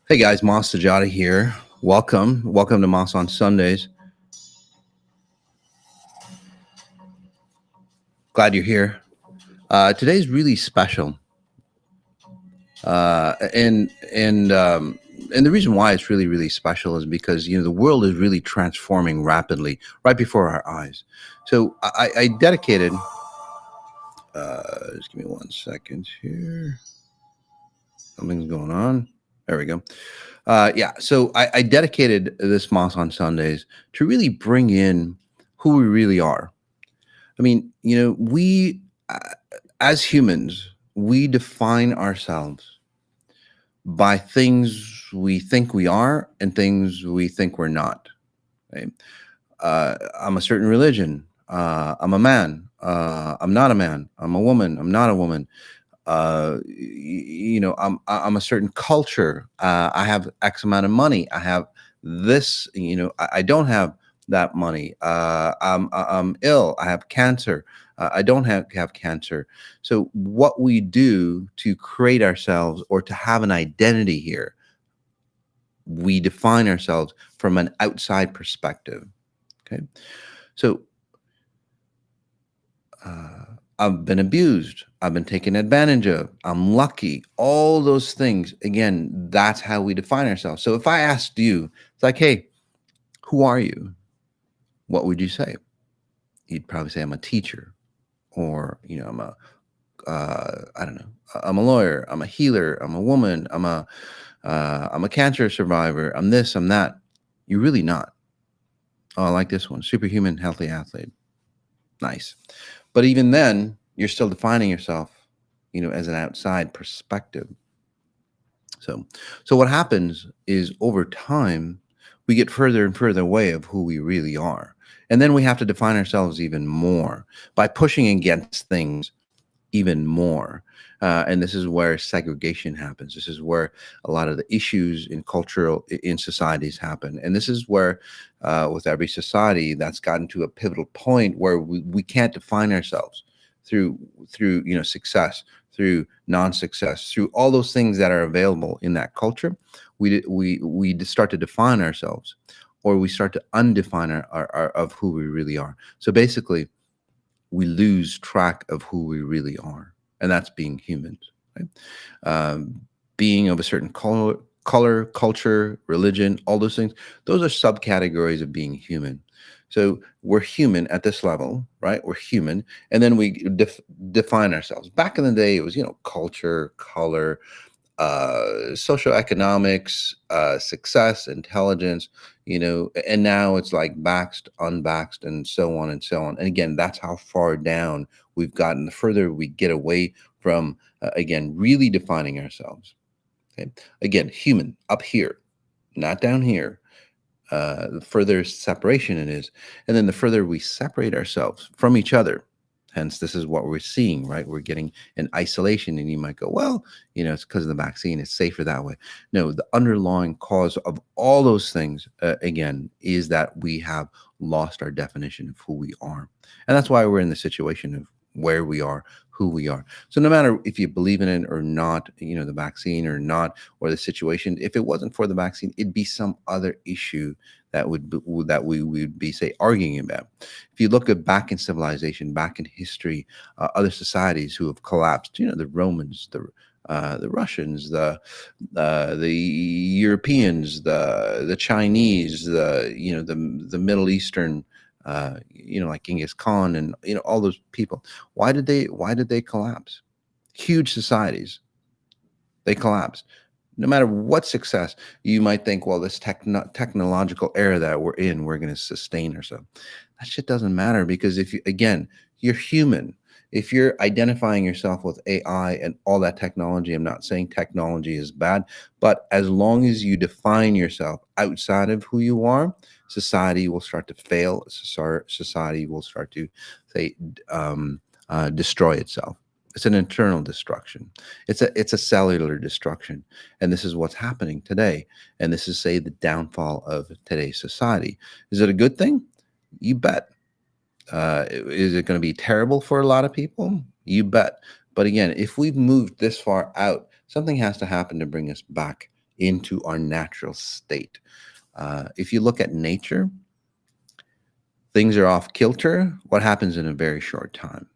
Hey guys, Moss Sajady here. Welcome to Moss on Sundays. Glad you're here. Today's really special, and the reason why it's really special is because the world is really transforming rapidly right before our eyes. So I dedicated. Just give me 1 second here. Something's going on. There we go. Yeah, so I dedicated this Moss on Sundays to really bring in who we really are. I mean, we uh, as humans, we define ourselves by things we think we are and things we think we're not. Right? I'm a certain religion. I'm a man. I'm not a man. I'm a woman. I'm not a woman. I'm a certain culture. I have X amount of money. I have this. I don't have that money. I'm ill. I have cancer. I don't have cancer. So what we do to create ourselves or to have an identity here, we define ourselves from an outside perspective. Okay, so uh, I've been abused. I've been taken advantage of. I'm lucky. All those things. Again, that's how we define ourselves. So if I asked you, it's like, hey, who are you? What would you say? You'd probably say I'm a teacher, or I'm a I don't know. I'm a lawyer. I'm a healer. I'm a woman. I'm a cancer survivor. I'm this. I'm that. You're really not. Oh, I like this one. Superhuman, healthy athlete. Nice. But even then, you're still defining yourself, as an outside perspective. So what happens is over time, we get further and further away of who we really are. And then we have to define ourselves even more by pushing against things even more. And this is where segregation happens. This is where a lot of the issues in societies happen. And this is where, with every society, that's gotten to a pivotal point where we can't define ourselves through success, through non-success, through all those things that are available in that culture. We just start to define ourselves, or we start to undefine our of who we really are. So basically, we lose track of who we really are, and that's being humans, right? Being of a certain color, culture, religion, all those things, those are subcategories of being human. So we're human at this level, right? We're human, and then we define ourselves. Back in the day, it was culture, color, socio-economics, success, intelligence, and now it's like vaxed, unvaxed, and so on and so on. And again, that's how far down we've gotten. The further we get away from, again, really defining ourselves. Okay, again, human up here, not down here. The further separation it is, and then the further we separate ourselves from each other. Hence, this is what we're seeing, right? We're getting an isolation, and you might go, well, it's because of the vaccine. It's safer that way. No, the underlying cause of all those things, again, is that we have lost our definition of who we are. And that's why we're in the situation of where we are, who we are. So no matter if you believe in it or not, the vaccine or not, or the situation, if it wasn't for the vaccine, it'd be some other issue that we would be, say, arguing about. If you look at back in civilization, back in history, other societies who have collapsed, the Romans, the Russians, the Europeans, the Chinese, the Middle Eastern, like Genghis Khan, and all those people. Why did they collapse? Huge societies, they collapsed. No matter what success, you might think, well, this technological era that we're in, we're going to sustain ourselves. That shit doesn't matter, because if you, again, you're human. If you're identifying yourself with AI and all that technology, I'm not saying technology is bad, but as long as you define yourself outside of who you are, society will start to fail. Society will start to, say, destroy itself. It's an internal destruction. It's a cellular destruction, and this is what's happening today. And this is, say, the downfall of today's society. Is it a good thing? You bet. Is it going to be terrible for a lot of people? You bet. But again, if we've moved this far out, something has to happen to bring us back into our natural state. If you look at nature, things are off kilter. What happens in a very short time?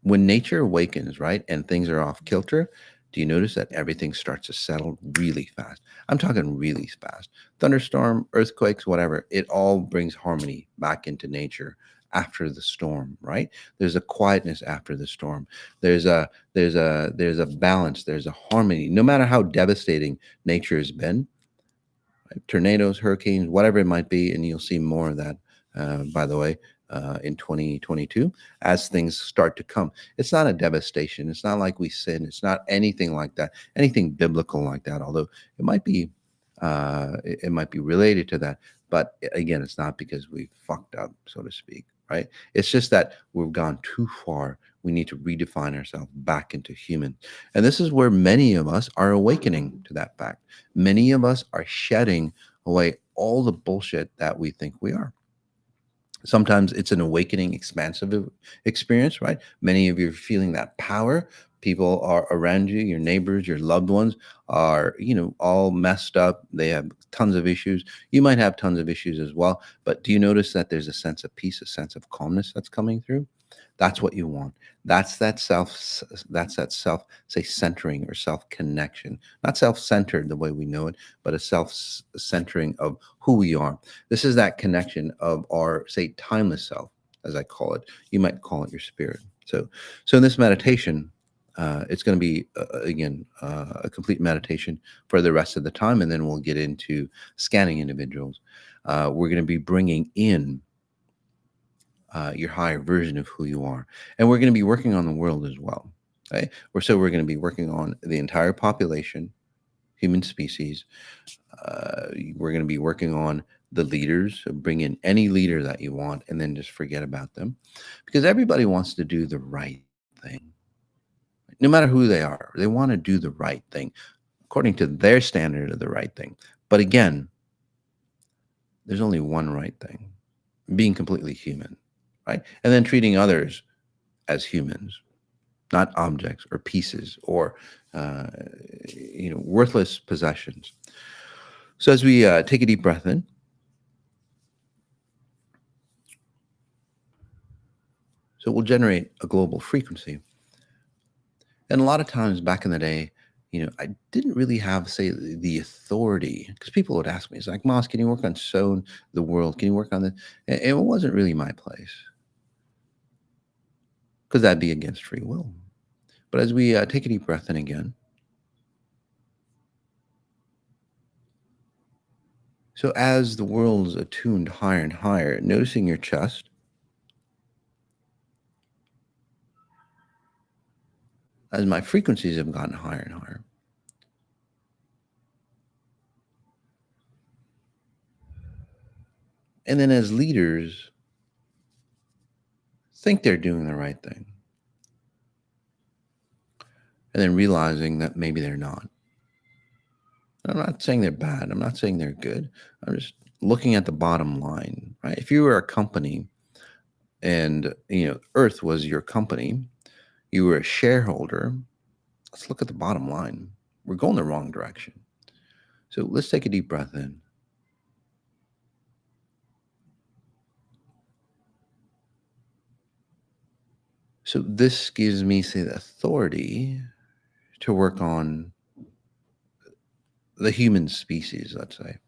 When nature awakens, right, and things are off kilter, do you notice that everything starts to settle really fast? I'm talking really fast. Thunderstorm, earthquakes, whatever, it all brings harmony back into nature after the storm, right? There's a quietness after the storm. There's a balance, there's a harmony. No matter how devastating nature has been, tornadoes, hurricanes, whatever it might be, and you'll see more of that, by the way, in 2022 as things start to come. It's not a devastation. It's not like we sin. It's not anything like that, anything biblical like that. Although it might be, it might be related to that. But again, it's not because we fucked up, so to speak. Right? It's just that we've gone too far. We need to redefine ourselves back into human. And this is where many of us are awakening to that fact. Many of us are shedding away all the bullshit that we think we are. Sometimes it's an awakening, expansive experience, right? Many of you are feeling that power. People are around you, your neighbors, your loved ones are, all messed up. They have tons of issues. You might have tons of issues as well. But do you notice that there's a sense of peace, a sense of calmness that's coming through? That's what you want. That's that self, say, centering or self connection. Not self centered the way we know it, but a self centering of who we are. This is that connection of our, say, timeless self, as I call it. You might call it your spirit. So in this meditation, it's going to be again a complete meditation for the rest of the time, and then we'll get into scanning individuals. We're going to be bringing in your higher version of who you are. And we're going to be working on the world as well. Okay? We're going to be working on the entire population, human species. We're going to be working on the leaders. So bring in any leader that you want and then just forget about them. Because everybody wants to do the right thing. No matter who they are, they want to do the right thing according to their standard of the right thing. But again, there's only one right thing, being completely human, right? And then treating others as humans, not objects or pieces or worthless possessions. So as we take a deep breath in, so we'll generate a global frequency. And a lot of times back in the day, I didn't really have, say, the authority, because people would ask me, it's like, Moss, can you work on sewing the world? Can you work on this? And it wasn't really my place, because that'd be against free will. But as we take a deep breath in again, so as the world's attuned higher and higher, noticing your chest, as my frequencies have gotten higher and higher. And then as leaders, think they're doing the right thing. And then realizing that maybe they're not. I'm not saying they're bad. I'm not saying they're good. I'm just looking at the bottom line, right? If you were a company and, Earth was your company, you were a shareholder, let's look at the bottom line. We're going the wrong direction. So let's take a deep breath in. So this gives me, say, the authority to work on the human species, let's say.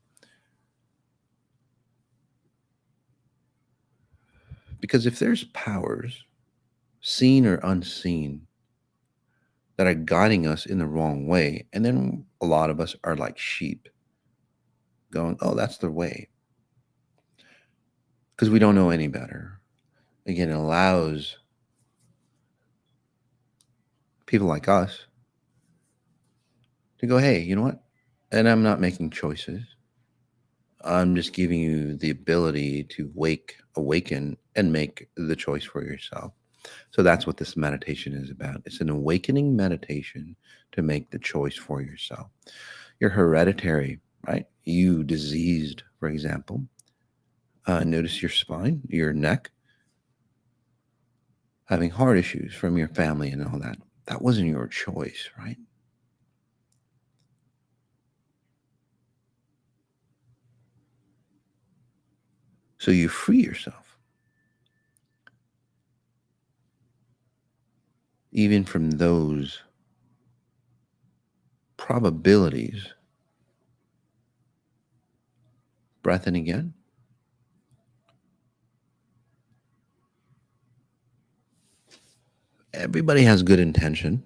Because if there's powers, seen or unseen, that are guiding us in the wrong way, and then a lot of us are like sheep going, oh, that's the way, because we don't know any better. Again, it allows people like us to go, hey, you know what? And I'm not making choices. I'm just giving you the ability to awaken, and make the choice for yourself. So that's what this meditation is about. It's an awakening meditation to make the choice for yourself. You're hereditary, right? You diseased, for example. Notice your spine, your neck, having heart issues from your family and all that. That wasn't your choice, right? So you free yourself, even from those probabilities. Breath in again. Everybody has good intention,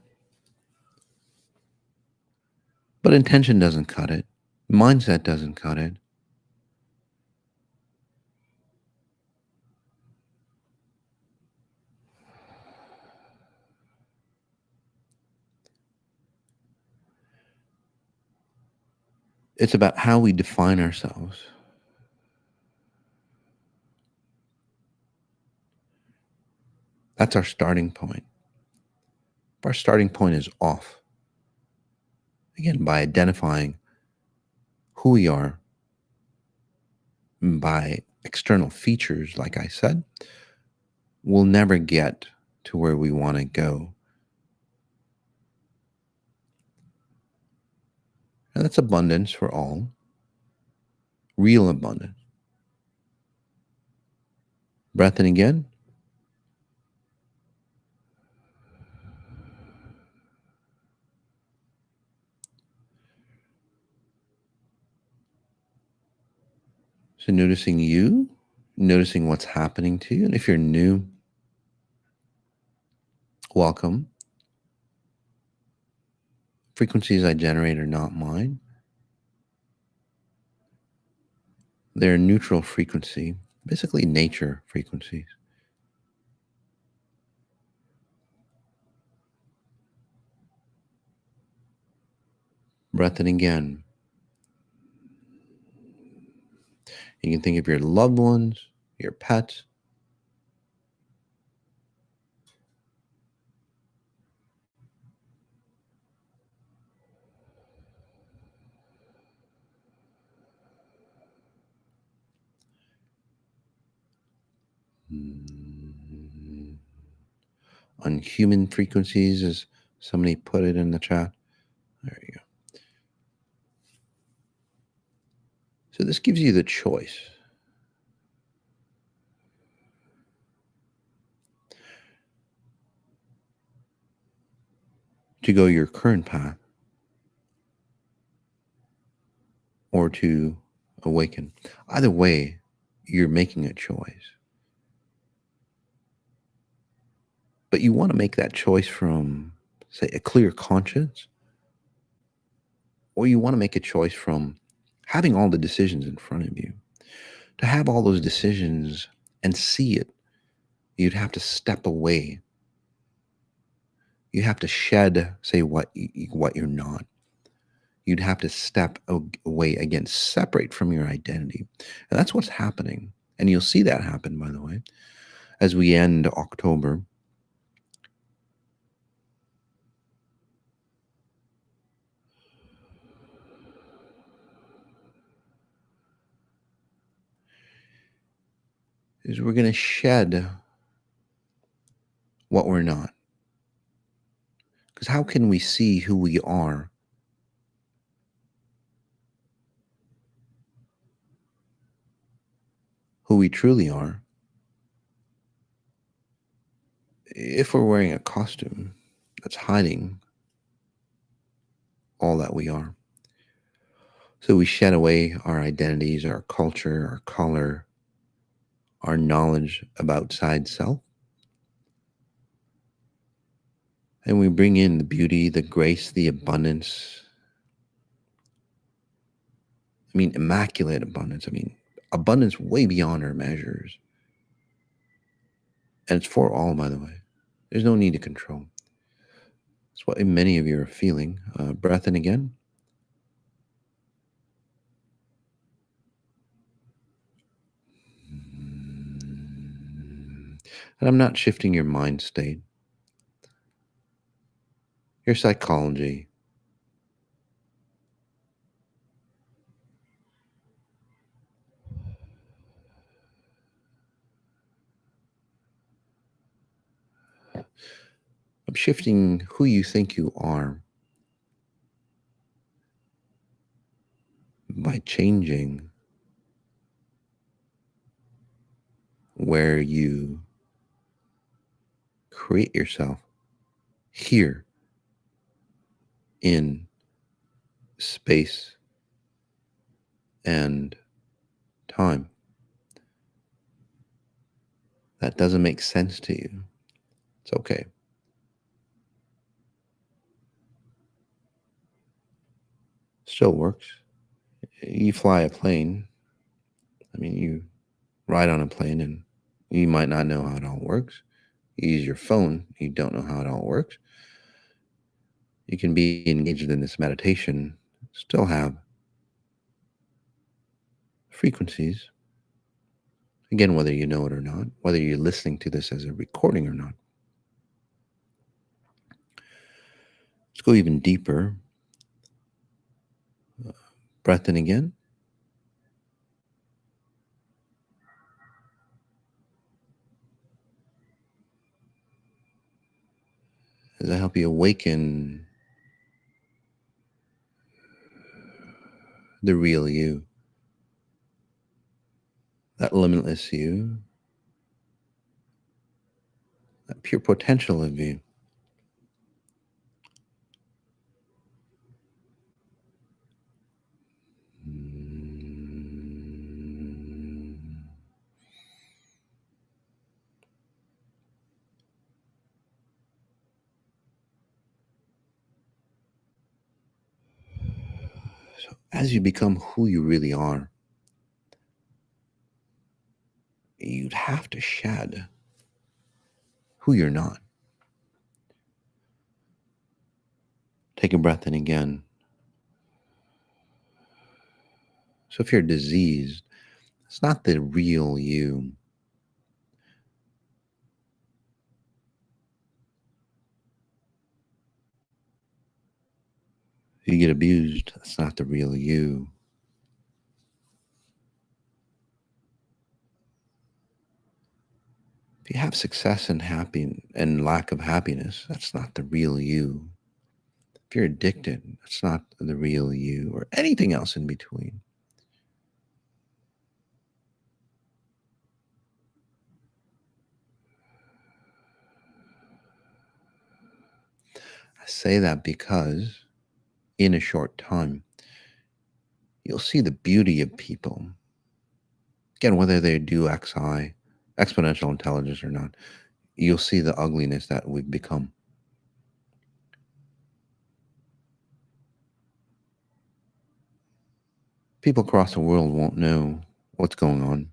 but intention doesn't cut it. Mindset doesn't cut it. It's about how we define ourselves. That's our starting point. If our starting point is off, again, by identifying who we are by external features, like I said, we'll never get to where we want to go. And that's abundance for all, real abundance. Breath in again. So noticing you, noticing what's happening to you. And if you're new, welcome. Frequencies I generate are not mine. They're neutral frequency, basically nature frequencies. Breath in again. You can think of your loved ones, your pets. On human frequencies, as somebody put it in the chat. There you go. So this gives you the choice to go your current path or to awaken. Either way, you're making a choice. But you want to make that choice from, say, a clear conscience, or you want to make a choice from having all the decisions in front of you. To have all those decisions and see it, you'd have to step away. You have to shed, say, what you're not. You'd have to step away again, separate from your identity. And that's what's happening. And you'll see that happen, by the way, as we end October. Is we're going to shed what we're not. Because how can we see who we are who we truly are if we're wearing a costume that's hiding all that we are? So we shed away our identities, our culture, our color, our knowledge about outside self. And we bring in the beauty, the grace, the abundance. I mean, immaculate abundance. I mean, abundance way beyond our measures. And it's for all, by the way. There's no need to control. That's what many of you are feeling. Breath in again. And I'm not shifting your mind state, your psychology. I'm shifting who you think you are by changing where you create yourself here in space and time that doesn't make sense to you, it's okay. Still works. You fly a plane. I mean, you ride on a plane and you might not know how it all works. You use your phone, you don't know how it all works. You can be engaged in this meditation, still have frequencies. Again, whether you know it or not, whether you're listening to this as a recording or not. Let's go even deeper. Breath in again. As I help you awaken the real you, that limitless you, that pure potential of you. So as you become who you really are, you'd have to shed who you're not. Take a breath in again. So if you're diseased, it's not the real you. If you get abused, that's not the real you. If you have success and happy and lack of happiness, that's not the real you. If you're addicted, that's not the real you, or anything else in between. I say that because in a short time, you'll see the beauty of people. Again, whether they do XI, exponential intelligence or not, you'll see the ugliness that we've become. People across the world won't know what's going on.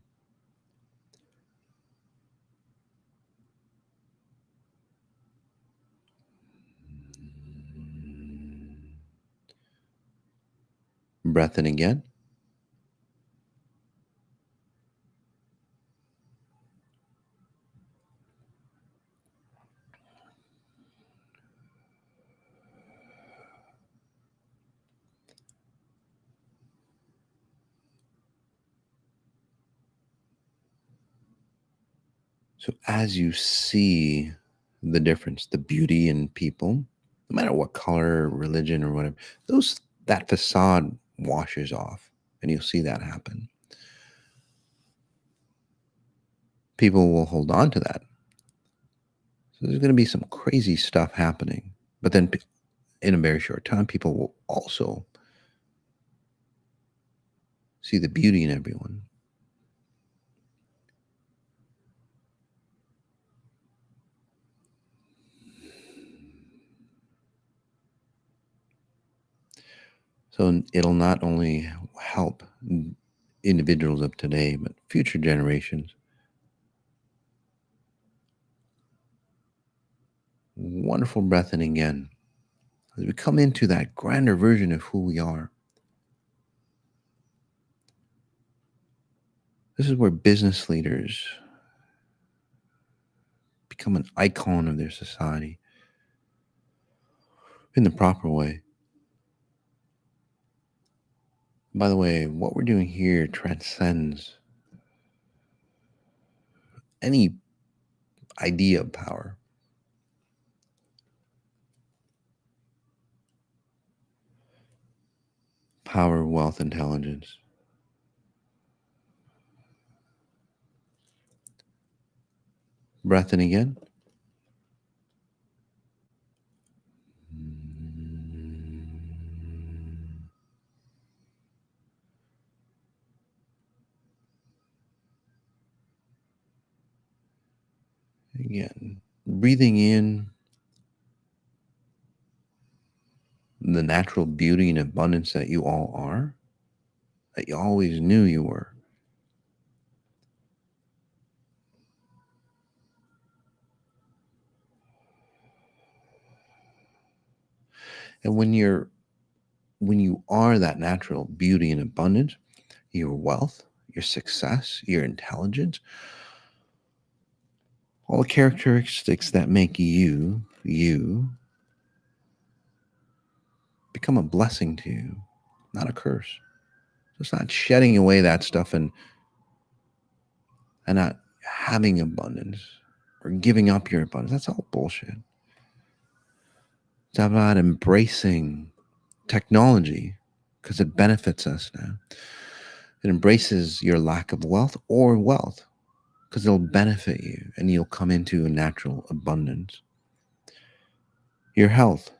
Breath in again. So as you see the difference, the beauty in people, no matter what color, religion, or whatever, that facade washes off, and you'll see that happen. People will hold on to that. So there's going to be some crazy stuff happening, but then in a very short time, people will also see the beauty in everyone. So it'll not only help individuals of today, but future generations. Wonderful breath in again. As we come into that grander version of who we are, this is where business leaders become an icon of their society in the proper way. By the way, what we're doing here transcends any idea of power. Power, wealth, intelligence. Breath in again. Again, breathing in the natural beauty and abundance that you all are, that you always knew you were. And when you are that natural beauty and abundance, your wealth, your success, your intelligence, all the characteristics that make you, you, become a blessing to you, not a curse. So it's not shedding away that stuff and not having abundance or giving up your abundance. That's all bullshit. It's about embracing technology because it benefits us now. It embraces your lack of wealth or wealth because it'll benefit you and you'll come into a natural abundance. Your health.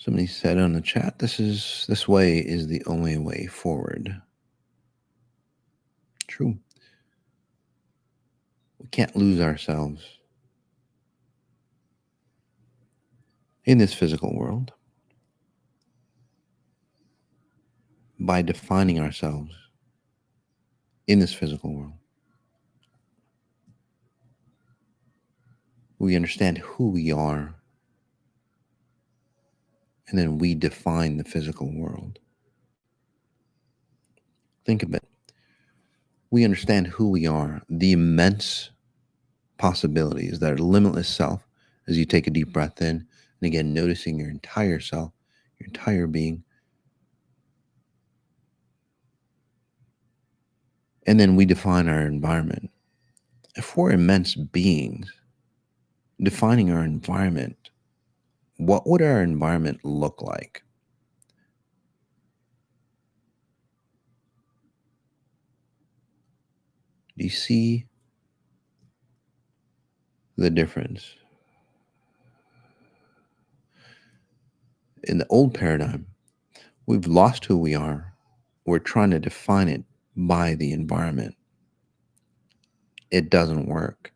Somebody said on the chat, this way is the only way forward. True. We can't lose ourselves in this physical world by defining ourselves in this physical world. We understand who we are, and then we define the physical world. Think of it. We understand who we are, the immense possibilities, that limitless self, as you take a deep breath in, and again, noticing your entire self, your entire being. And then we define our environment. If we're immense beings, defining our environment, what would our environment look like? Do you see the difference? In the old paradigm, we've lost who we are. We're trying to define it by the environment. It doesn't work.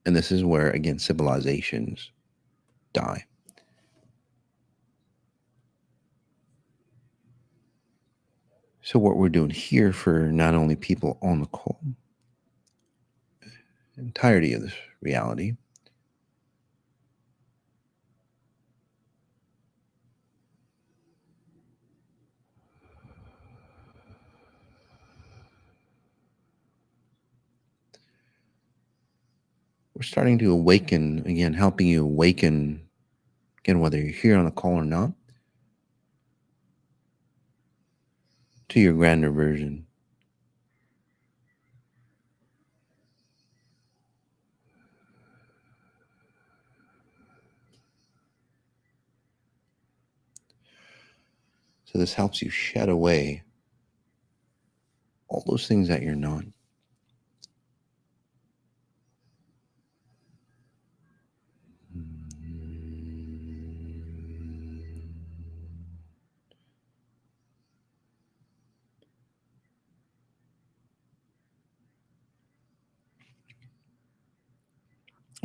And this is where, again, civilizations die. So what we're doing here for not only people on the call, entirety of this reality, we're starting to awaken, again, helping you awaken, again, whether you're here on the call or not, to your grander version. So this helps you shed away all those things that you're not.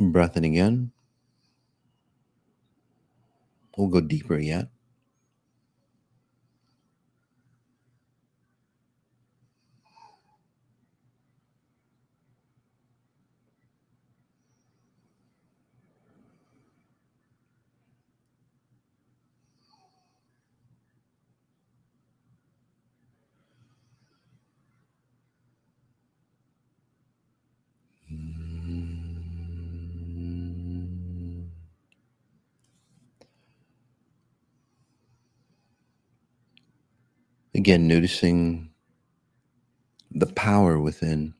Breath in again. We'll go deeper yet. Again, noticing the power within.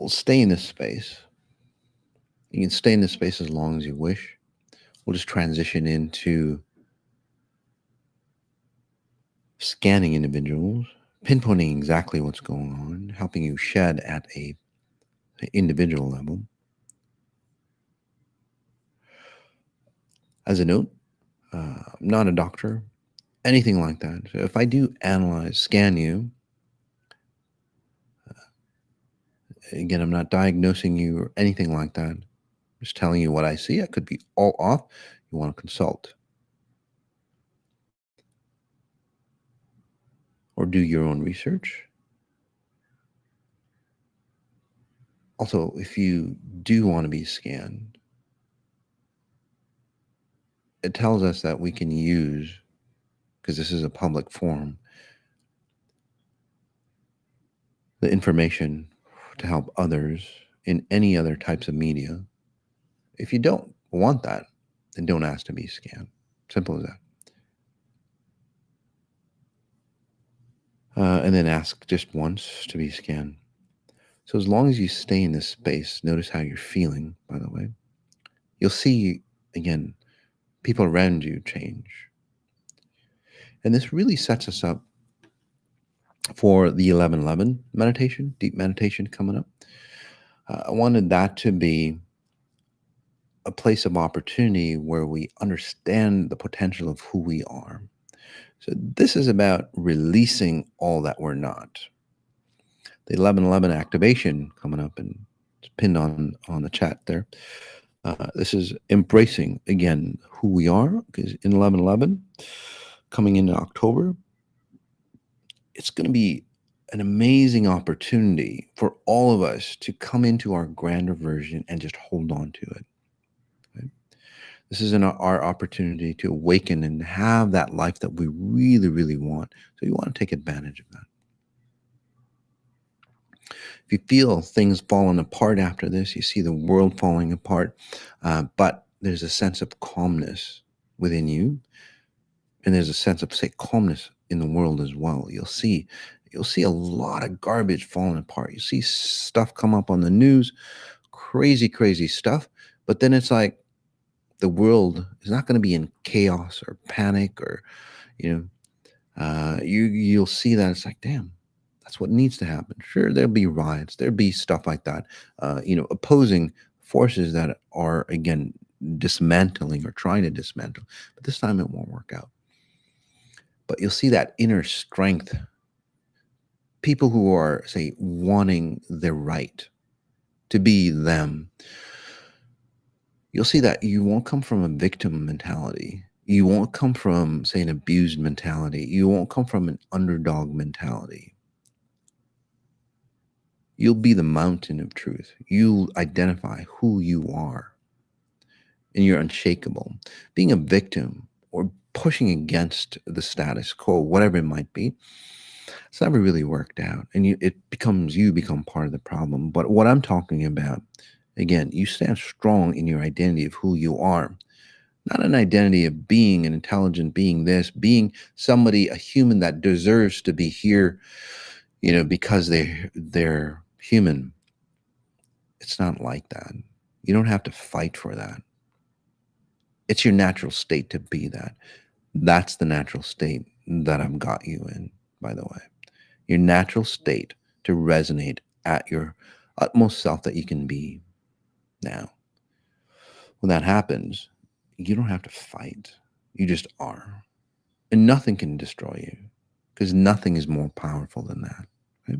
we'll stay in this space. You can stay in this space as long as you wish. We'll just transition into scanning individuals, pinpointing exactly what's going on, helping you shed at a individual level. As a note, I'm not a doctor, anything like that. So if I do analyze, scan you, again, I'm not diagnosing you or anything like that. I'm just telling you what I see. I could be all off. You want to consult or do your own research. Also, if you do want to be scanned, it tells us that we can use, because this is a public forum, the information to help others in any other types of media. If you don't want that, then don't ask to be scanned. Simple as that. And then ask just once to be scanned. So as long as you stay in this space, notice how you're feeling, by the way. You'll see, again, people around you change. And this really sets us up for the 1111 meditation, deep meditation coming up. I wanted that to be a place of opportunity where we understand the potential of who we are. So this is about releasing all that we're not. The 1111 activation coming up, and it's pinned on the chat there. This is embracing, again, who we are, because in 1111, coming into October, it's going to be an amazing opportunity for all of us to come into our grander version and just hold on to it. Right? This is our opportunity to awaken and have that life that we really, really want. So you want to take advantage of that. If you feel things falling apart after this, you see the world falling apart, but there's a sense of calmness within you, and there's a sense of, say, calmness in the world as well. You'll see a lot of garbage falling apart. You see stuff come up on the news, crazy stuff, but then it's like the world is not going to be in chaos or panic, or you'll see that it's like, damn, that's what needs to happen. Sure, there'll be riots, there'll be stuff like that, opposing forces that are, again, dismantling or trying to dismantle, but this time it won't work out. But you'll see that inner strength. People who are, say, wanting their right to be them, you'll see that you won't come from a victim mentality. You won't come from, say, an abused mentality. You won't come from an underdog mentality. You'll be the mountain of truth. You'll identify who you are, and you're unshakable. Being a victim or pushing against the status quo, whatever it might be, it's never really worked out, and you become part of the problem. But what I'm talking about, again, you stand strong in your identity of who you are, not an identity of being an intelligent being, being somebody, a human that deserves to be here, because they're human. It's not like that. You don't have to fight for that. It's your natural state to be that. That's the natural state that I've got you in, by the way. Your natural state to resonate at your utmost self that you can be now. When that happens, you don't have to fight. You just are. And nothing can destroy you, because nothing is more powerful than that. Right?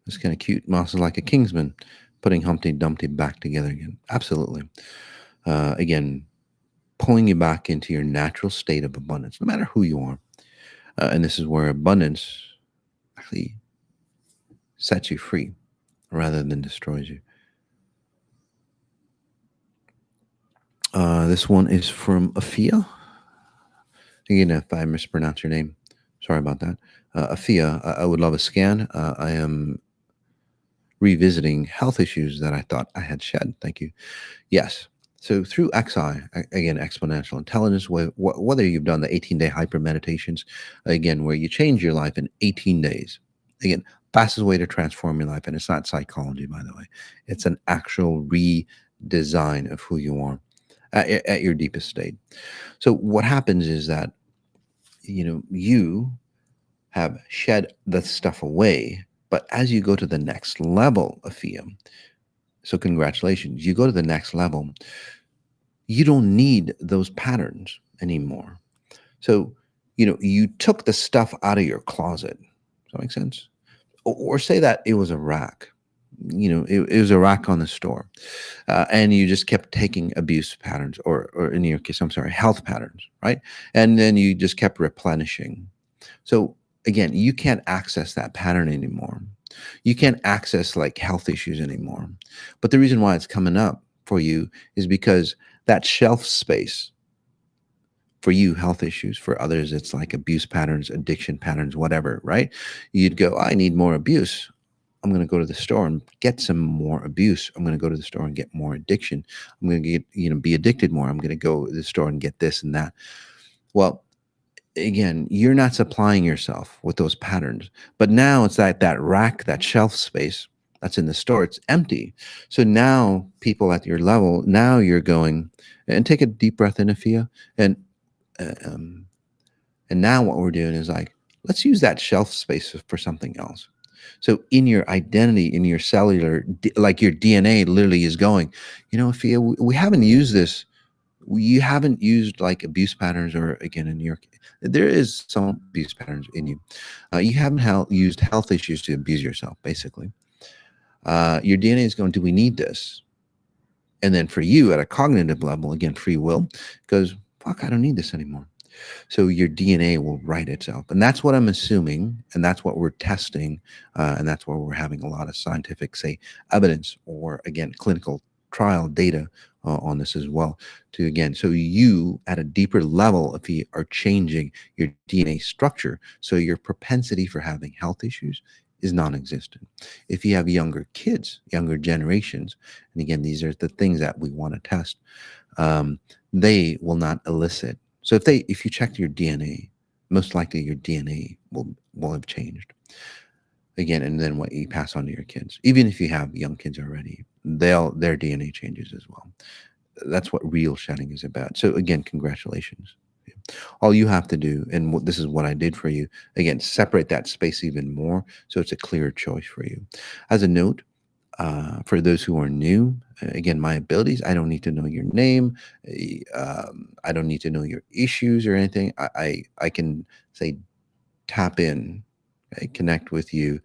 It's kind of cute. Moss is like a kingsman, putting Humpty Dumpty back together again. Absolutely. Again, pulling you back into your natural state of abundance, no matter who you are. And this is where abundance actually sets you free rather than destroys you. This one is from Afia. Again, if I mispronounce your name, sorry about that. Afia, I would love a scan. I am revisiting health issues that I thought I had shed. Thank you. Yes. So through again, exponential intelligence, whether you've done the 18-day hyper meditations, again, where you change your life in 18 days, again, fastest way to transform your life. And it's not psychology, by the way. It's an actual redesign of who you are at your deepest state. So what happens is that, you have shed the stuff away, but as you go to the next level of Afia, so congratulations, you go to the next level, you don't need those patterns anymore. So, you took the stuff out of your closet. Does that make sense? Or say that it was a rack. It was a rack on the store, and you just kept taking abuse patterns, or in your case, I'm sorry, health patterns, right? And then you just kept replenishing. So again, you can't access that pattern anymore. You can't access like health issues anymore. But the reason why it's coming up for you is because that shelf space, for you, health issues; for others, it's like abuse patterns, addiction patterns, whatever, right? You'd go, I need more abuse. I'm going to go to the store and get some more abuse. I'm going to go to the store and get more addiction. I'm going to get, be addicted more. I'm going to go to the store and get this and that. Well, again, you're not supplying yourself with those patterns. But now it's like that rack, that shelf space that's in the store, it's empty. So now people at your level, now you're going and take a deep breath in, Afia, and uh, um, and now what we're doing is like, let's use that shelf space for something else. So in your identity, in your cellular, like your DNA literally is going, Afia, we haven't used this. You haven't used like abuse patterns, or again, in your, there is some abuse patterns in you. You haven't used health issues to abuse yourself, basically. Your DNA is going, do we need this? And then for you at a cognitive level, again, free will goes, fuck, I don't need this anymore. So your DNA will write itself. And that's what I'm assuming. And that's what we're testing. And that's where we're having a lot of scientific, say, evidence, or again, clinical trial data on this as well. To again, so you at a deeper level, if you are changing your DNA structure, so your propensity for having health issues is non-existent. If you have younger kids, younger generations, and again, these are the things that we want to test, they will not elicit. So if you check your DNA, most likely your DNA will have changed again, and then what you pass on to your kids, even if you have young kids already, their DNA changes as well. That's what real shedding is about. So again, congratulations. All you have to do, and this is what I did for you, again, separate that space even more so it's a clear choice for you. As a note, for those who are new, again, my abilities, I don't need to know your name. I don't need to know your issues or anything. I can say, tap in, okay, connect with you,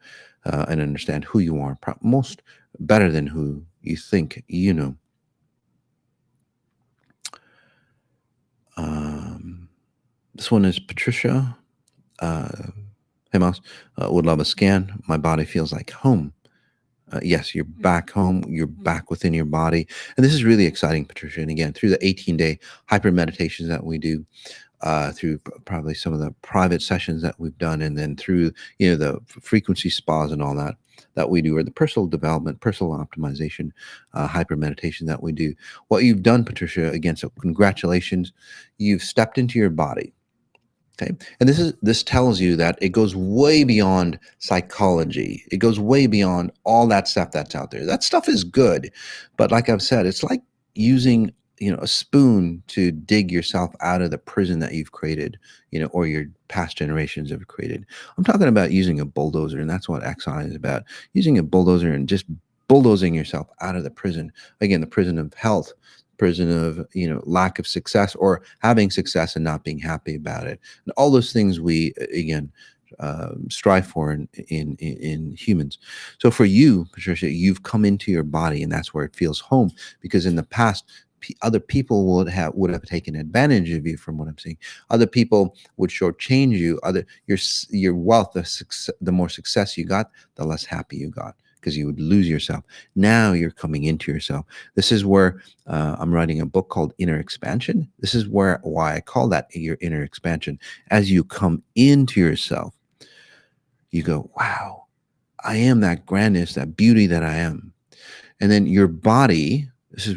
and understand who you are, most better than who you think you know. Um, this one is Patricia. Uh, hey, Mouse. Would love a scan. My body feels like home. Yes, you're back home. You're back within your body. And this is really exciting, Patricia. And again, through the 18-day hyper meditations that we do, through probably some of the private sessions that we've done, and then through, the frequency spas and all that we do, or the personal development, personal optimization, hyper meditation that we do. What you've done, Patricia, again, so congratulations. You've stepped into your body. Okay. And this tells you that it goes way beyond psychology. It goes way beyond all that stuff that's out there. That stuff is good. But like I've said, it's like using, a spoon to dig yourself out of the prison that you've created, or your past generations have created. I'm talking about using a bulldozer, and that's what XI is about. Using a bulldozer and just bulldozing yourself out of the prison. Again, the prison of health, prison of, lack of success, or having success and not being happy about it, and all those things we, again, strive for in humans. So for you, Patricia, you've come into your body, and that's where it feels home, because in the past, other people would have taken advantage of you. From what I'm seeing, other people would shortchange you. Your wealth, the more success you got, the less happy you got, because you would lose yourself. Now you're coming into yourself. This is where I'm writing a book called Inner Expansion. This is why I call that your inner expansion. As you come into yourself, you go, wow, I am that grandness, that beauty that I am. And then your body, This is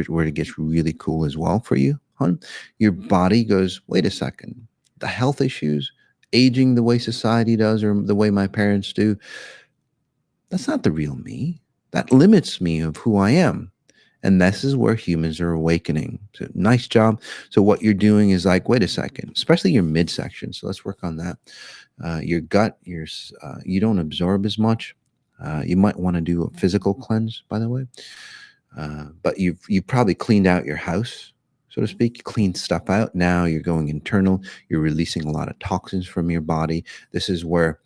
where it gets really cool as well for you, hon. Your body goes, wait a second, the health issues, aging the way society does or the way my parents do, that's not the real me. That limits me of who I am. And this is where humans are awakening. So nice job. So what you're doing is like, wait a second, especially your midsection. So let's work on that. Your gut, you don't absorb as much. You might want to do a physical cleanse, by the way. But you've probably cleaned out your house, so to speak. You cleaned stuff out. Now you're going internal. You're releasing a lot of toxins from your body. This is where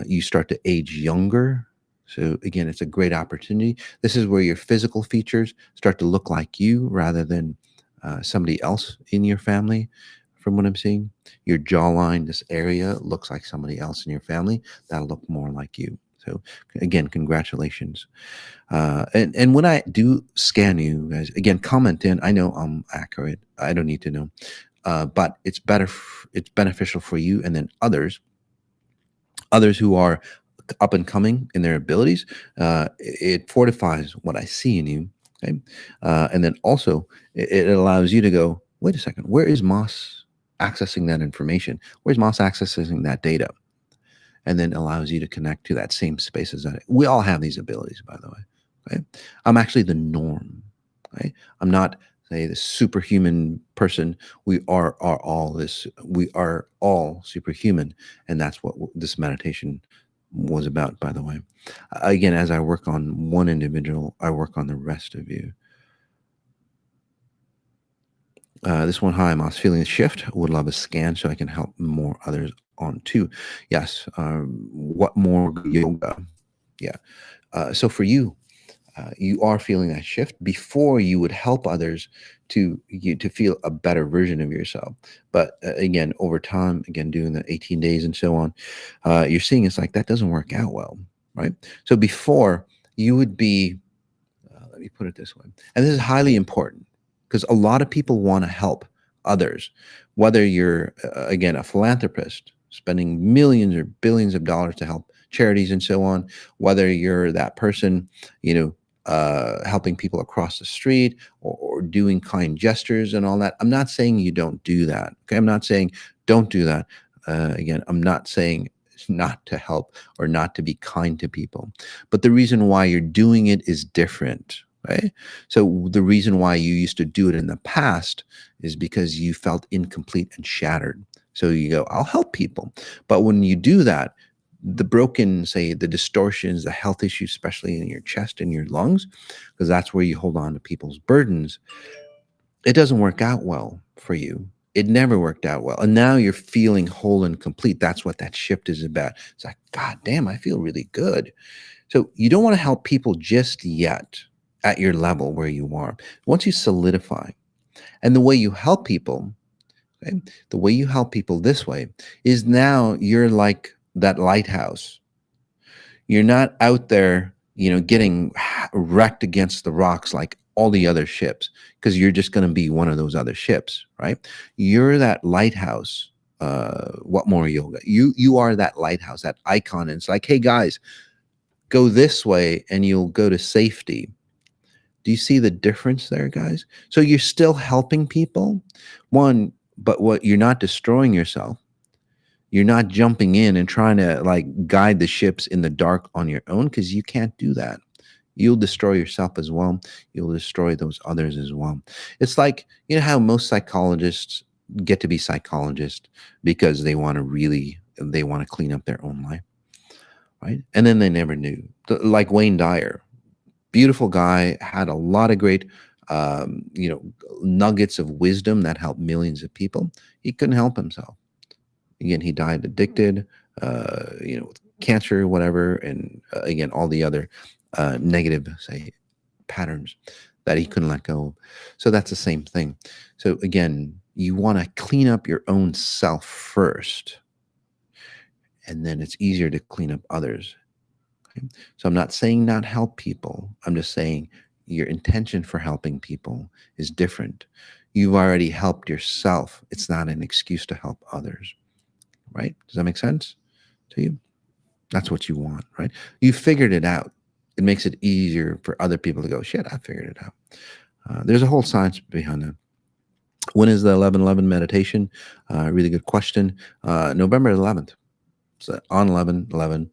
you start to age younger. So again, it's a great opportunity. This is where your physical features start to look like you rather than somebody else in your family. From what I'm seeing, your jawline, this area looks like somebody else in your family. That'll look more like you. So again, congratulations. And when I do scan you guys, again, comment in. I know I'm accurate. I don't need to know, but it's better. It's beneficial for you, and then others who are up and coming in their abilities. It fortifies what I see in you. Okay, and then also it allows you to go. Wait a second. Where is Moss accessing that information? Where's Moss accessing that data? And then allows you to connect to that same space as that. We all have these abilities, by the way. Okay? I'm actually the norm. Okay? I'm not, say, the superhuman person. We are all this. We are all superhuman, and that's what this meditation was about, by the way. Again, as I work on one individual, I work on the rest of you. This one, hi, I'm feeling the shift. Would love a scan so I can help more others on too. Yes. What more yoga? Yeah. So for you, you are feeling that shift before you would help others to feel a better version of yourself. But again, over time, again, doing the 18 days and so on, you're seeing it's like that doesn't work out well, right? So before you would be, let me put it this way, and this is highly important because a lot of people want to help others, whether you're, again, a philanthropist spending millions or billions of dollars to help charities and so on, whether you're that person, you know, helping people across the street or doing kind gestures and all that. I'm not saying you don't do that. Okay. I'm not saying don't do that. Again, I'm not saying not to help or not to be kind to people. But the reason why you're doing it is different. Right? So the reason why you used to do it in the past is because you felt incomplete and shattered. So you go, I'll help people. But when you do that, the broken, say, the distortions, the health issues, especially in your chest and your lungs, because that's where you hold on to people's burdens, it doesn't work out well for you. It never worked out well. And now you're feeling whole and complete. That's what that shift is about. It's like, God damn, I feel really good. So you don't want to help people just yet at your level where you are. Once you solidify, and the way you help people, okay, the way you help people this way is now you're like that lighthouse. You're not out there, you know, getting wrecked against the rocks like all the other ships because you're just going to be one of those other ships, right? You're that lighthouse. What more yoga? You are that lighthouse, that icon. And it's like, hey guys, go this way and you'll go to safety. Do you see the difference there, guys? So you're still helping people, one, but what you're not destroying yourself. You're not jumping in and trying to like guide the ships in the dark on your own because you can't do that. You'll destroy yourself as well. You'll destroy those others as well. It's like, you know how most psychologists get to be psychologists because they want to clean up their own life, right? And then they never knew. Like Wayne Dyer, beautiful guy, had a lot of great, you know, nuggets of wisdom that helped millions of people. He couldn't help himself. Again, he died addicted, you know, with cancer, whatever, and again, all the other negative, say, patterns that he couldn't let go of. So that's the same thing. So again, you want to clean up your own self first, and then it's easier to clean up others. Okay? So I'm not saying not help people. I'm just saying your intention for helping people is different. You've already helped yourself. It's not an excuse to help others. Right? Does that make sense to you? That's what you want, right? You figured it out. it makes it easier for other people to go, shit, I figured it out. There's a whole science behind that. When is the 11/11 meditation? Really good question. November 11th. So on 11/11,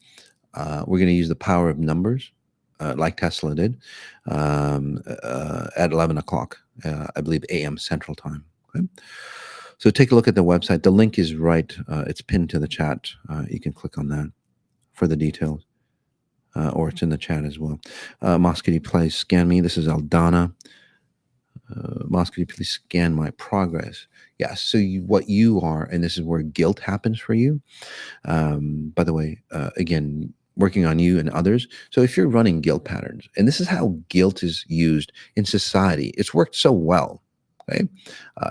we're going to use the power of numbers, like Tesla did, at 11 o'clock, I believe, a.m. Central Time. Okay? So take a look at the website. The link is right. It's pinned to the chat. You can click on that for the details, or it's in the chat as well. Moscady, please scan me. This is Aldana. Moscady, please scan my progress. Yeah, so what you are, and this is where guilt happens for you. By the way, again, working on you and others. So if you're running guilt patterns, and this is how guilt is used in society, it's worked so well. Okay,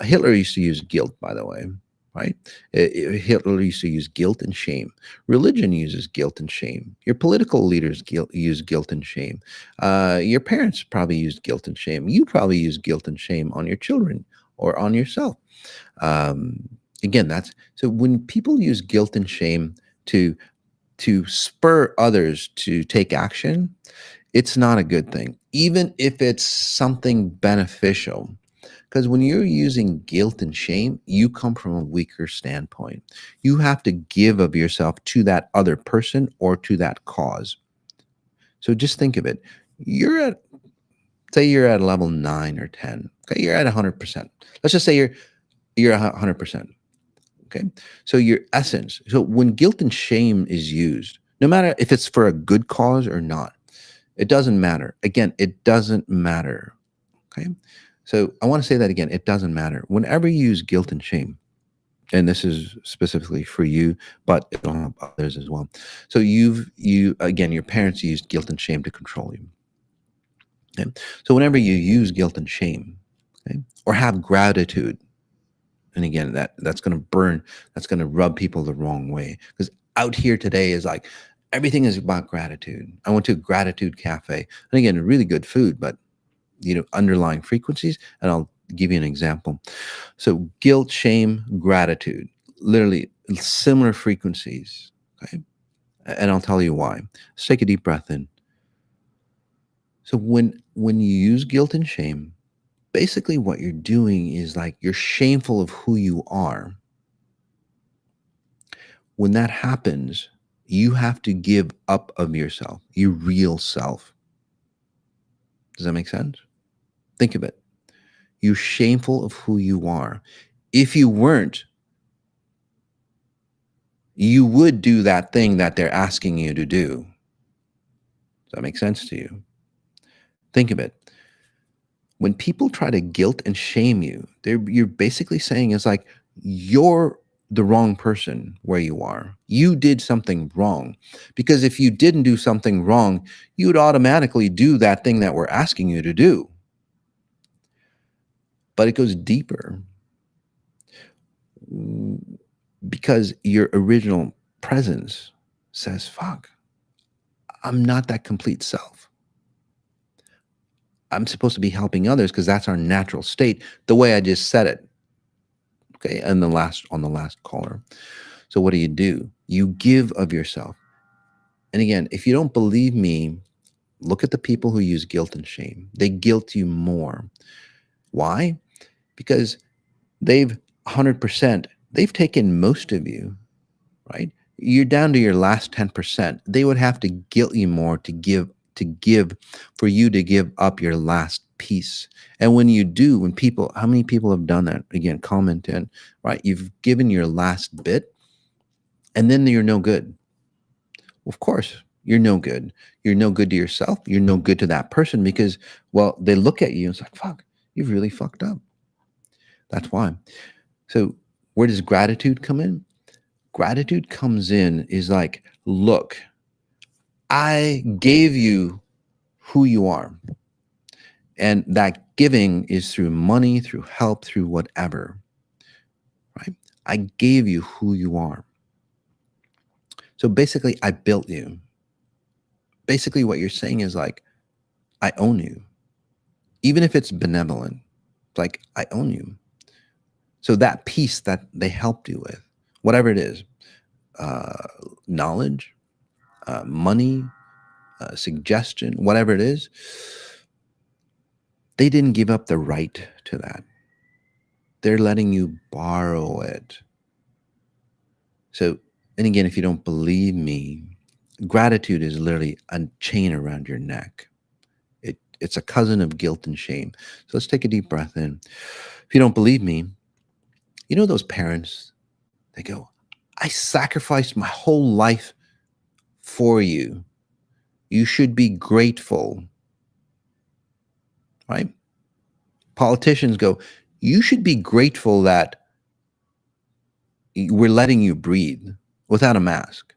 Hitler used to use guilt, by the way, right? Hitler used to use guilt and shame. Religion uses guilt and shame. Your political leaders use guilt and shame. Your parents probably used guilt and shame. You probably use guilt and shame on your children or on yourself. Um, Again, that's so when people use guilt and shame to spur others to take action, it's not a good thing, even if it's something beneficial. Because when you're using guilt and shame, you come from a weaker standpoint. You have to give of yourself to that other person or to that cause. So just think of it. You're at, say you're at level 9 or 10. Okay, you're at 100%. Let's just say you're 100%. Okay. So your essence. So when guilt and shame is used, no matter if it's for a good cause or not, it doesn't matter. Again, it doesn't matter. Okay. So I want to say that again. It doesn't matter. Whenever you use guilt and shame, and this is specifically for you, but it'll help others as well. So again, your parents used guilt and shame to control you. Okay. So whenever you use guilt and shame, okay, or have gratitude, and again, that's going to burn, that's going to rub people the wrong way, because out here today is like everything is about gratitude. I went to a gratitude cafe, and again, really good food, but underlying frequencies. And I'll give you an example. So guilt, shame, gratitude, literally similar frequencies. Okay, and I'll tell you why. Let's take a deep breath in. So when you use guilt and shame, basically what you're doing is like you're shameful of who you are. When that happens, you have to give up of yourself, your real self. Does that make sense? Think of it. You're shameful of who you are. If you weren't, you would do that thing that they're asking you to do. Does that make sense to you? Think of it. When people try to guilt and shame you, you're basically saying it's like you're the wrong person where you are. You did something wrong. Because if you didn't do something wrong, you would automatically do that thing that we're asking you to do. But it goes deeper, because your original presence says, fuck, I'm not that complete self. I'm supposed to be helping others because that's our natural state, the way I just said it. Okay, and on the last caller. So what do? You give of yourself. And again, if you don't believe me, look at the people who use guilt and shame. They guilt you more. Why? Because they've 100%, they've taken most of you, right? You're down to your last 10%. They would have to guilt you more to give for you to give up your last piece. And when you do, how many people have done that? Again, comment in, right? You've given your last bit and then you're no good. Of course, you're no good. You're no good to yourself. You're no good to that person because, well, they look at you and it's like, fuck, you've really fucked up. That's why. So where does gratitude come in? Gratitude comes in is like, look, I gave you who you are. And that giving is through money, through help, through whatever, right? I gave you who you are. So basically, I built you. Basically, what you're saying is like, I own you. Even if it's benevolent, it's like, I own you. So that piece that they helped you with, whatever it is, knowledge, money, suggestion, whatever it is, they didn't give up the right to that. They're letting you borrow it. So, and again, if you don't believe me, gratitude is literally a chain around your neck. It's a cousin of guilt and shame. So let's take a deep breath in. If you don't believe me, you know those parents, they go, I sacrificed my whole life for you. You should be grateful, right? Politicians go, you should be grateful that we're letting you breathe without a mask.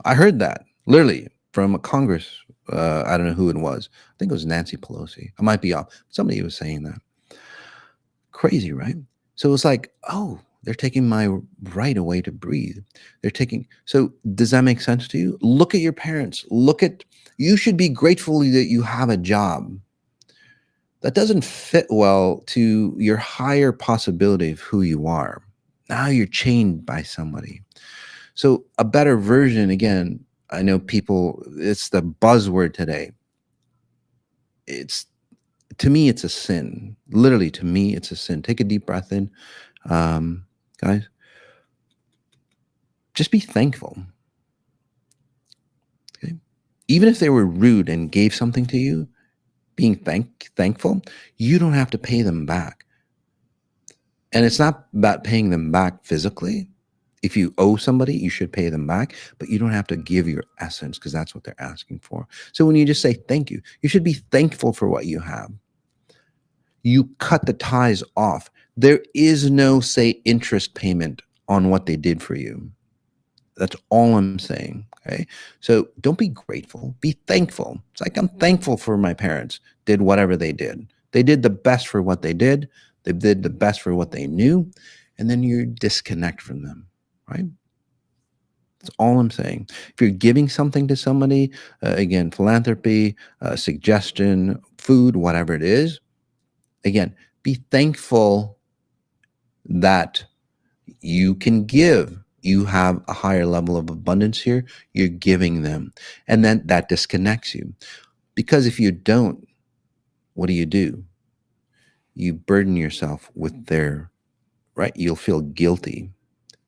I heard that literally from a Congress. I don't know who it was. I think it was Nancy Pelosi. I might be off. Somebody was saying that. Crazy, right? So it's like, oh, they're taking my right away to breathe. They're taking. So does that make sense to you? Look at your parents. Look at. You should be grateful that you have a job. That doesn't fit well to your higher possibility of who you are. Now you're chained by somebody. So a better version, again, I know people, it's the buzzword today. It's, to me, it's a sin. Literally, to me, it's a sin. Take a deep breath in. Guys, just be thankful. Okay? Even if they were rude and gave something to you, being thankful, you don't have to pay them back. And it's not about paying them back physically. If you owe somebody, you should pay them back, but you don't have to give your essence because that's what they're asking for. So when you just say thank you, you should be thankful for what you have. You cut the ties off. There is no, say, interest payment on what they did for you. That's all I'm saying. Okay. So don't be grateful, be thankful. It's like, I'm thankful for my parents, did whatever they did. They did the best for what they did. They did the best for what they knew. And then you disconnect from them, right? That's all I'm saying. If you're giving something to somebody, again, philanthropy, suggestion, food, whatever it is, again, be thankful that you can give. You have a higher level of abundance here. You're giving them. And then that disconnects you. Because if you don't, what do? You burden yourself with their, right? You'll feel guilty.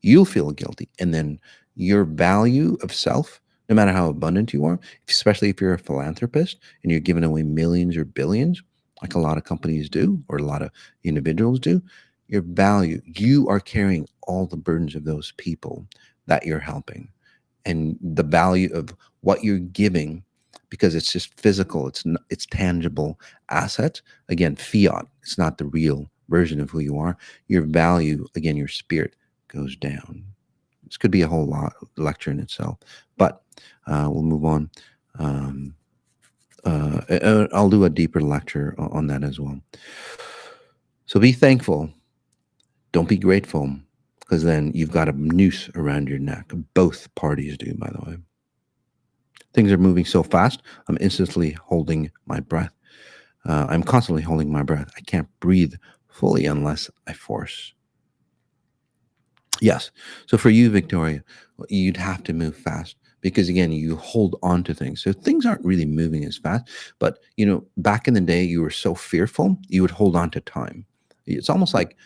You'll feel guilty. And then your value of self, no matter how abundant you are, especially if you're a philanthropist and you're giving away millions or billions, like a lot of companies do, or a lot of individuals do, your value, you are carrying all the burdens of those people that you're helping. And the value of what you're giving, because it's just physical, it's tangible assets. Again, fiat, it's not the real version of who you are. Your value, again, your spirit goes down. This could be a whole lot lecture in itself, but we'll move on. I'll do a deeper lecture on that as well. So be thankful. Don't be grateful, because then you've got a noose around your neck. Both parties do, by the way. Things are moving so fast, I'm instantly holding my breath. I'm constantly holding my breath. I can't breathe fully unless I force. Yes. So for you, Victoria, you'd have to move fast because, again, you hold on to things. So things aren't really moving as fast. But, back in the day, you were so fearful, you would hold on to time. It's almost like,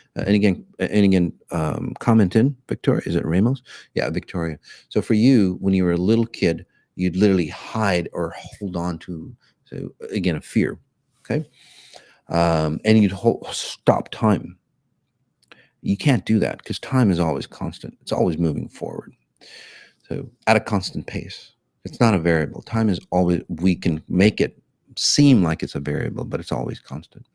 comment in, Victoria. Is it Ramos? Yeah, Victoria. So for you, when you were a little kid, you'd literally hide or hold on to, so again, a fear. Okay. And you'd stop time. You can't do that because time is always constant. It's always moving forward. So at a constant pace. It's not a variable. Time is always, we can make it seem like it's a variable, but it's always constant.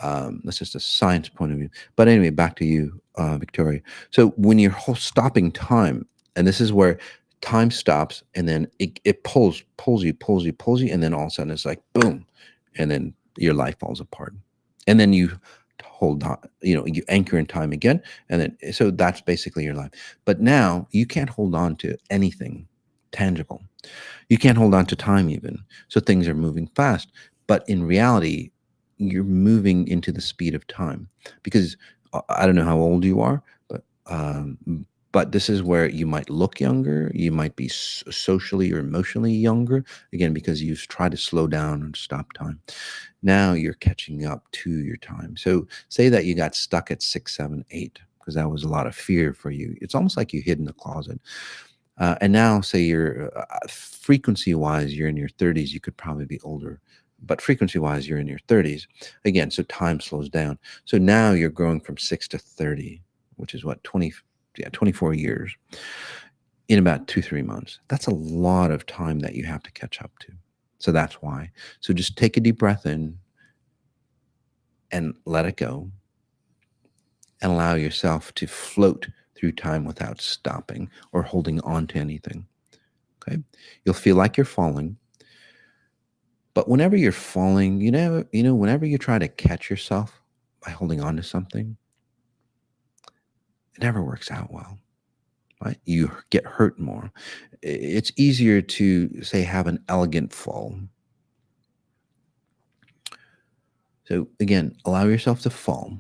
That's just a science point of view. But anyway, back to you, Victoria. So when you're stopping time, and this is where time stops, and then it pulls you, and then all of a sudden it's like boom, and then your life falls apart. And then you hold on, you anchor in time again, and then so that's basically your life. But now you can't hold on to anything tangible. You can't hold on to time even. So things are moving fast, but in reality, you're moving into the speed of time. Because I don't know how old you are, but But this is where you might look younger, you might be socially or emotionally younger, again, because you've tried to slow down and stop time. Now you're catching up to your time. So say that you got stuck at 6, 7, 8, because that was a lot of fear for you. It's almost like you hid in the closet. And now, say you're frequency wise, you're in your 30s, you could probably be older, but frequency wise, you're in your 30s. Again, so time slows down. So now you're growing from 6 to 30, which is what, 20, yeah, 24 years in about 2, 3 months. That's a lot of time that you have to catch up to. So that's why. So just take a deep breath in and let it go and allow yourself to float through time without stopping or holding on to anything. Okay. You'll feel like you're falling. But whenever you're falling, whenever you try to catch yourself by holding on to something, it never works out well, right? You get hurt more. It's easier to, say, have an elegant fall. So again, allow yourself to fall,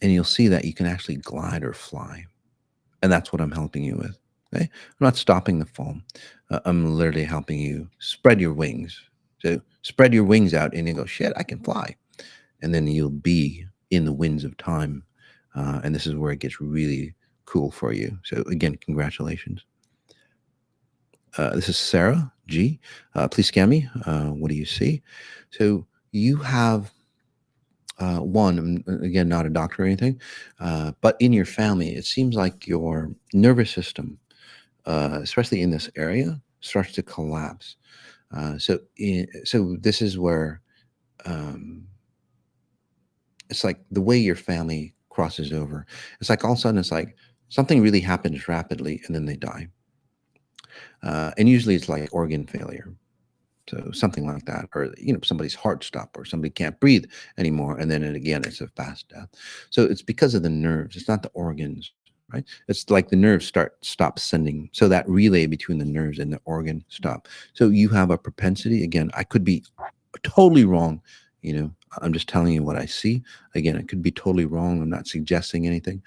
and you'll see that you can actually glide or fly. And that's what I'm helping you with. Okay? I'm not stopping the fall. I'm literally helping you spread your wings. So spread your wings out and you go, shit, I can fly. And then you'll be in the winds of time. And this is where it gets really cool for you. So again, congratulations. This is Sarah G. Please scan me. What do you see? So you have one, again, not a doctor or anything, but in your family, it seems like your nervous system, especially in this area, starts to collapse. So this is where um, it's like the way your family crosses over. It's like all of a sudden, it's like something really happens rapidly, and then they die. And usually, it's like organ failure. So something like that, or somebody's heart stop, or somebody can't breathe anymore, and then again it's a fast death. So it's because of the nerves. It's not the organs, right? It's like the nerves stop sending, so that relay between the nerves and the organ stop. So you have a propensity. Again, I could be totally wrong. I'm just telling you what I see. Again, it could be totally wrong. I'm not suggesting anything,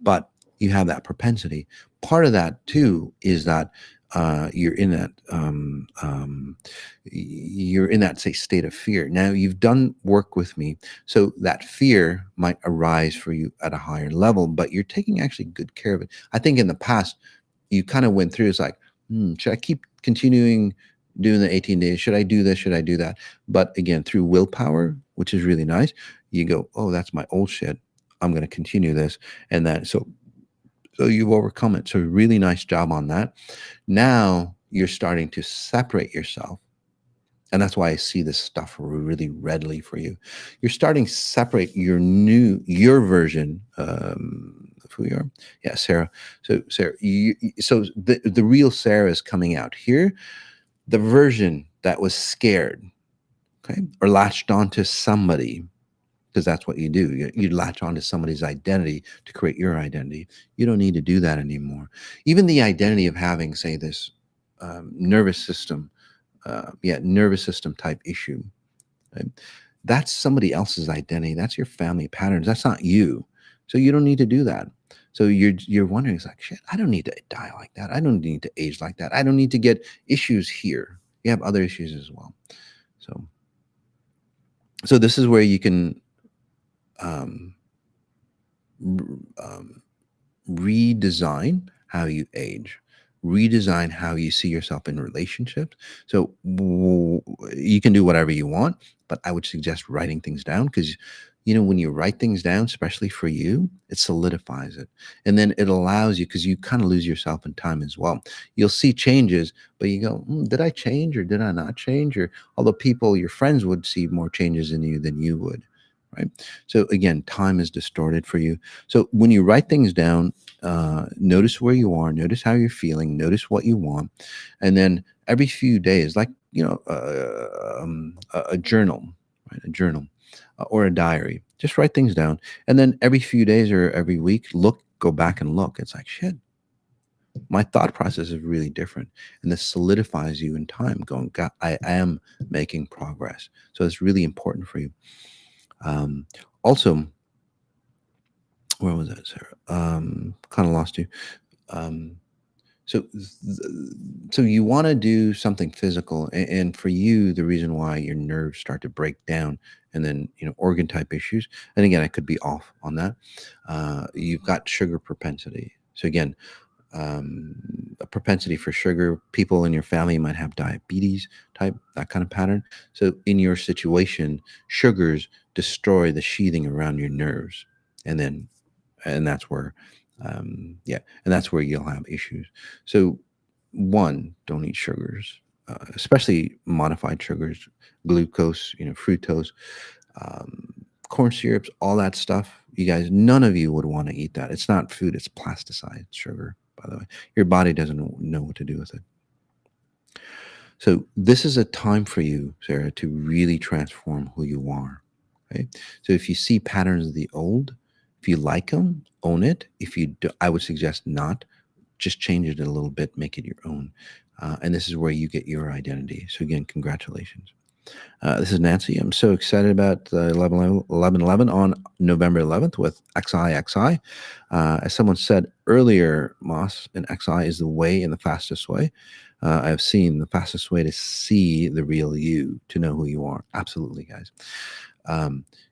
but you have that propensity. Part of that too is that you're in that say state of fear. Now you've done work with me, so that fear might arise for you at a higher level, but you're taking actually good care of it. I think in the past you kind of went through, it's like, should I keep continuing doing the 18 days? Should I do this? Should I do that? But again, through willpower, which is really nice, you go, oh, that's my old shit, I'm going to continue this. And that, so you've overcome it. So really nice job on that. Now you're starting to separate yourself. And that's why I see this stuff really readily for you. You're starting to separate your version of who you are. Yeah, Sarah. So Sarah, so the real Sarah is coming out here. The version that was scared, okay, or latched onto somebody, because that's what you do. You latch onto somebody's identity to create your identity. You don't need to do that anymore. Even the identity of having, say, this nervous system, nervous system type issue, right? That's somebody else's identity. That's your family patterns. That's not you. So you don't need to do that. So you're wondering, it's like, shit, I don't need to die like that. I don't need to age like that. I don't need to get issues here. You have other issues as well. So this is where you can um, um, redesign how you age, redesign how you see yourself in relationships. So you can do whatever you want, but I would suggest writing things down, because when you write things down, especially for you, it solidifies it, and then it allows you, because you kind of lose yourself in time as well. You'll see changes, but you go, did I change or did I not change? Or although people, your friends, would see more changes in you than you would, right? So again, time is distorted for you. So when you write things down, notice where you are, notice how you're feeling, notice what you want, and then every few days, like a journal, right? A journal or a diary. Just write things down, and then every few days or every week, go back and look. It's like, shit, my thought process is really different, and this solidifies you in time. Going, God, I am making progress. So it's really important for you. Also, Where was that, Sarah? Kind of lost you. Um, so, so you want to do something physical, and for you, the reason why your nerves start to break down, and then organ type issues. And again, I could be off on that. You've got sugar propensity. So again, a propensity for sugar. People in your family might have diabetes type, that kind of pattern. So in your situation, sugars destroy the sheathing around your nerves, and then and that's where yeah, and that's where you'll have issues. So one, don't eat sugars, especially modified sugars, glucose, fructose, um, corn syrups, all that stuff. You guys, none of you would want to eat that. It's not food, it's plasticized sugar, by the way. Your body doesn't know what to do with it. So this is a time for you, Sarah, to really transform who you are. Okay. So if you see patterns of the old, if you like them, own it. If you do, I would suggest not. Just change it a little bit, make it your own. And this is where you get your identity. So again, congratulations. This is Nancy. I'm so excited about 11 on November 11th with XI. As someone said earlier, Moss, and XI is the way and the fastest way. I've seen the fastest way to see the real you, to know who you are. Absolutely, guys.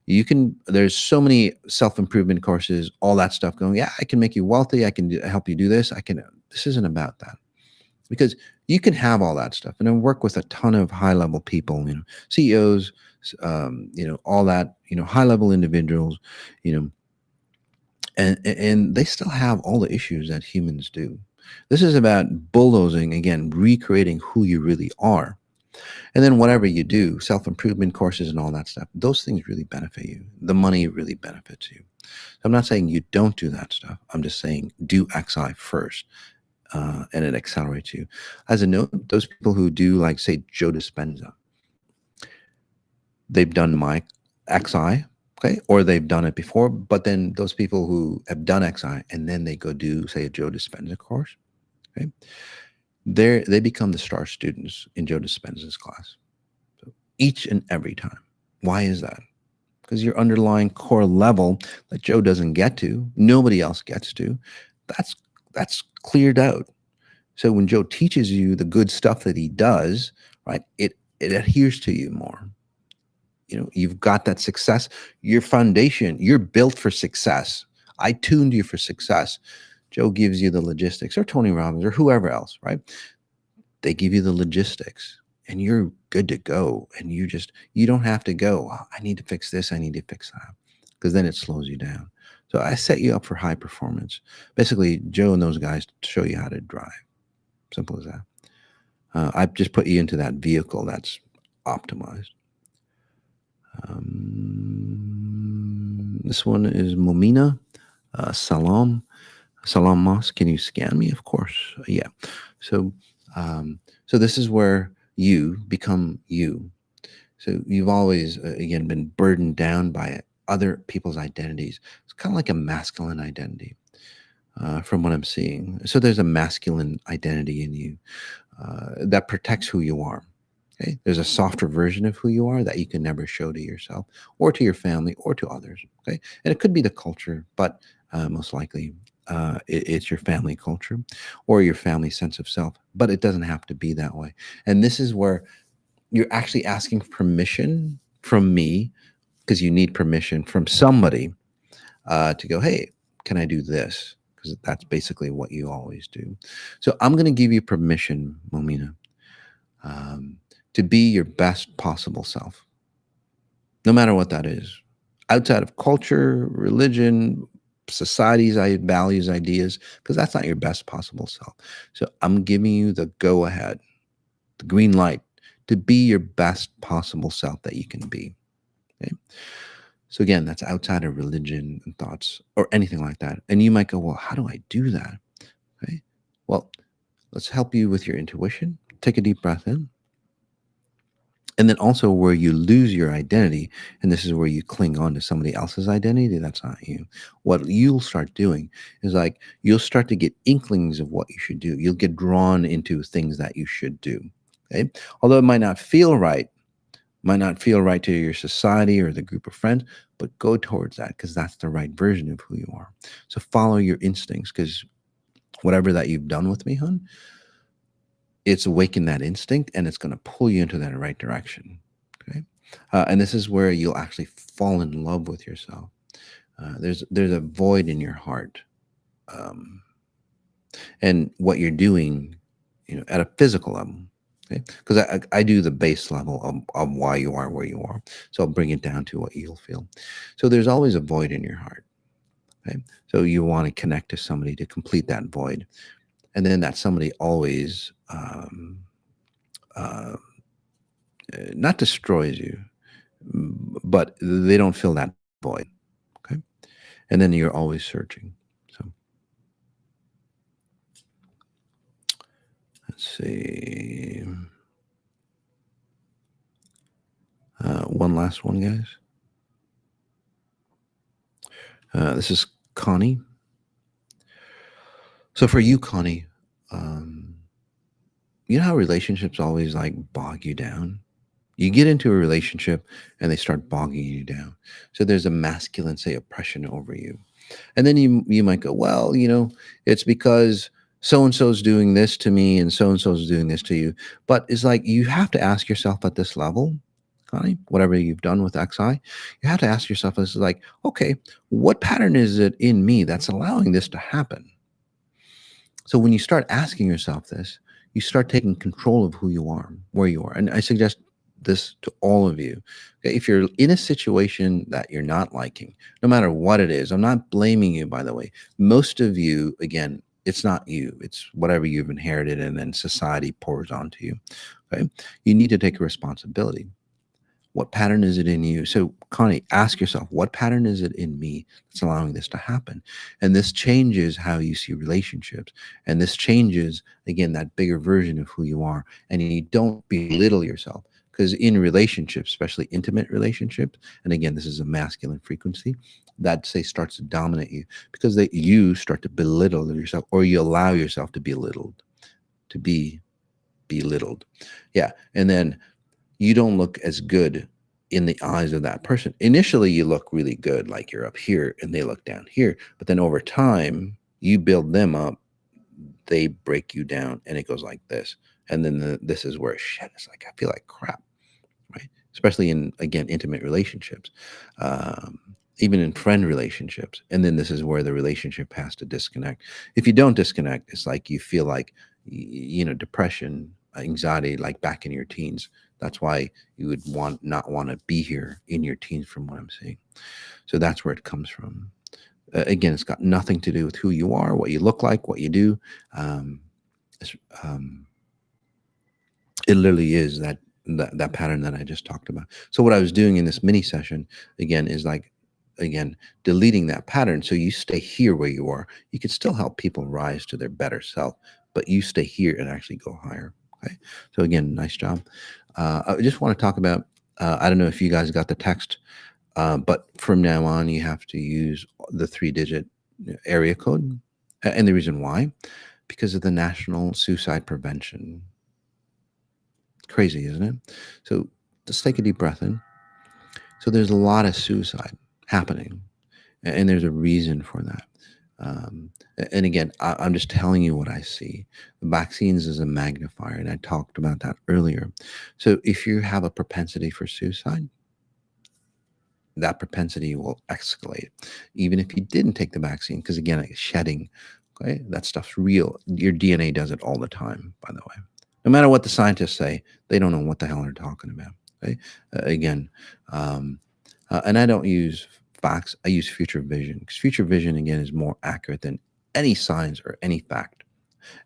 There's so many self-improvement courses, all that stuff going, yeah, I can make you wealthy. I can help you do this. This isn't about that, because you can have all that stuff and then work with a ton of high level people, CEOs, all that, high level individuals, you know, and they still have all the issues that humans do. This is about bulldozing, again, recreating who you really are. And then whatever you do, self-improvement courses and all that stuff, those things really benefit you. The money really benefits you. I'm not saying you don't do that stuff. I'm just saying do XI first. And it accelerates you. As a note, those people who do, like, say, Joe Dispenza, they've done my XI, okay, or they've done it before. But then those people who have done XI and then they go do, say, a Joe Dispenza course, okay, they become the star students in Joe Dispenza's class. So each and every time. Why is that? Because your underlying core level that Joe doesn't get to, nobody else gets to, that's cleared out. So when Joe teaches you the good stuff that he does, right, it adheres to you more. You've got that success. Your foundation, you're built for success. I tuned you for success. Joe gives you the logistics, or Tony Robbins, or whoever else, right? They give you the logistics and you're good to go. And you don't have to go, oh, I need to fix this, I need to fix that, because then it slows you down. So I set you up for high performance. Basically, Joe and those guys show you how to drive. Simple as that. I've just put you into that vehicle that's optimized. This one is Momina. Salam Moss. Can you scan me? Of course. Yeah. So, so this is where you become you. So you've always, again, been burdened down by other people's identities. It's kind of like a masculine identity, from what I'm seeing. So there's a masculine identity in you that protects who you are. Okay? There's a softer version of who you are that you can never show to yourself or to your family or to others. Okay, and it could be the culture, but most likely it's your family culture or your family sense of self. But it doesn't have to be that way. And this is where you're actually asking permission from me, because you need permission from somebody to go, hey, can I do this? Because that's basically what you always do. So I'm going to give you permission, Momina, to be your best possible self, no matter what that is, outside of culture, religion, society's values, ideas, because that's not your best possible self. So I'm giving you the go ahead, the green light, to be your best possible self that you can be. Okay? So again, that's outside of religion and thoughts or anything like that. And you might go, well, how do I do that? Okay. Well, let's help you with your intuition. Take a deep breath in. And then also where you lose your identity, and this is where you cling on to somebody else's identity, that's not you. What you'll start doing is, like, you'll start to get inklings of what you should do. You'll get drawn into things that you should do. Okay. Although it might not feel right, Might not feel right to your society or the group of friends, but go towards that because that's the right version of who you are. So follow your instincts because whatever that you've done with me, hun, it's awakened that instinct and it's going to pull you into that right direction. Okay. And this is where you'll actually fall in love with yourself. There's a void in your heart. Um, and what you're doing, at a physical level. Okay, because I do the base level of why you are where you are. So I'll bring it down to what you'll feel. So there's always a void in your heart. Okay, so you want to connect to somebody to complete that void, and then that somebody always uh, not destroys you, but they don't fill that void. Okay, and then you're always searching. So let's see. One last one, guys. This is Connie. So for you, Connie, um, you know how relationships always like bog you down? You get into a relationship and they start bogging you down. So there's a masculine, say, oppression over you. And then you might go, well, it's because so and so's doing this to me and so's doing this to you. But it's like you have to ask yourself at this level, Connie, whatever you've done with XI, you have to ask yourself, this is like, okay, what pattern is it in me that's allowing this to happen? So when you start asking yourself this, you start taking control of who you are, where you are. And I suggest this to all of you. Okay, if you're in a situation that you're not liking, no matter what it is, I'm not blaming you, by the way. Most of you, again, it's not you, it's whatever you've inherited and then society pours onto you. Okay, you need to take responsibility. What pattern is it in you? So, Connie, ask yourself, what pattern is it in me that's allowing this to happen? And this changes how you see relationships. And this changes, again, that bigger version of who you are. And you don't belittle yourself. Because in relationships, especially intimate relationships, and again, this is a masculine frequency, that say starts to dominate you because you start to belittle yourself or you allow yourself to be belittled, to be belittled. Yeah. And then you don't look as good in the eyes of that person. Initially, you look really good, like you're up here and they look down here. But then over time, you build them up, they break you down, and it goes like this. And then this is where shit, it's like, I feel like crap, right? Especially in, again, intimate relationships, um, even in friend relationships. And then this is where the relationship has to disconnect. If you don't disconnect, it's like you feel like, depression, anxiety, like back in your teens. That's why you would not want to be here in your teens, from what I'm seeing. So that's where it comes from. Again, it's got nothing to do with who you are, what you look like, what you do. Um, it's, um, it literally is that pattern that I just talked about. So what I was doing in this mini session again is like, again, deleting that pattern so you stay here where you are. You can still help people rise to their better self, but you stay here and actually go higher. Okay. So again, nice job. I just want to talk about. I don't know if you guys got the text, but from now on you have to use the 3-digit area code, and the reason why, because of the National Suicide Prevention. Crazy, isn't it? So just take a deep breath in. So there's a lot of suicide happening, and there's a reason for that. Um, and again, I'm just telling you what I see. The vaccines is a magnifier, and I talked about that earlier. So if you have a propensity for suicide, that propensity will escalate, even if you didn't take the vaccine. Because again, like shedding, okay, that stuff's real. Your DNA does it all the time, by the way. No matter what the scientists say, they don't know what the hell they're talking about. Okay? Again, um, and I don't use facts, I use future vision, because future vision, again, is more accurate than any science or any fact.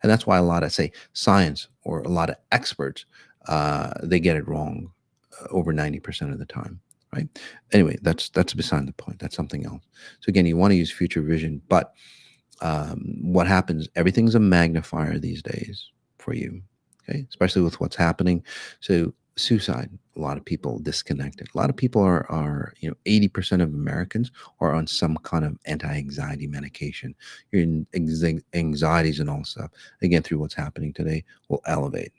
And that's why a lot of, say, science or a lot of experts, they get it wrong over 90% of the time. Right. Anyway, that's beside the point. That's something else. So again, you want to use future vision, but what happens? Everything's a magnifier these days for you. Okay, especially with what's happening. So suicide, a lot of people disconnected. A lot of people are 80% of Americans are on some kind of anti-anxiety medication. Your anxieties and all stuff, again, through what's happening today, will elevate.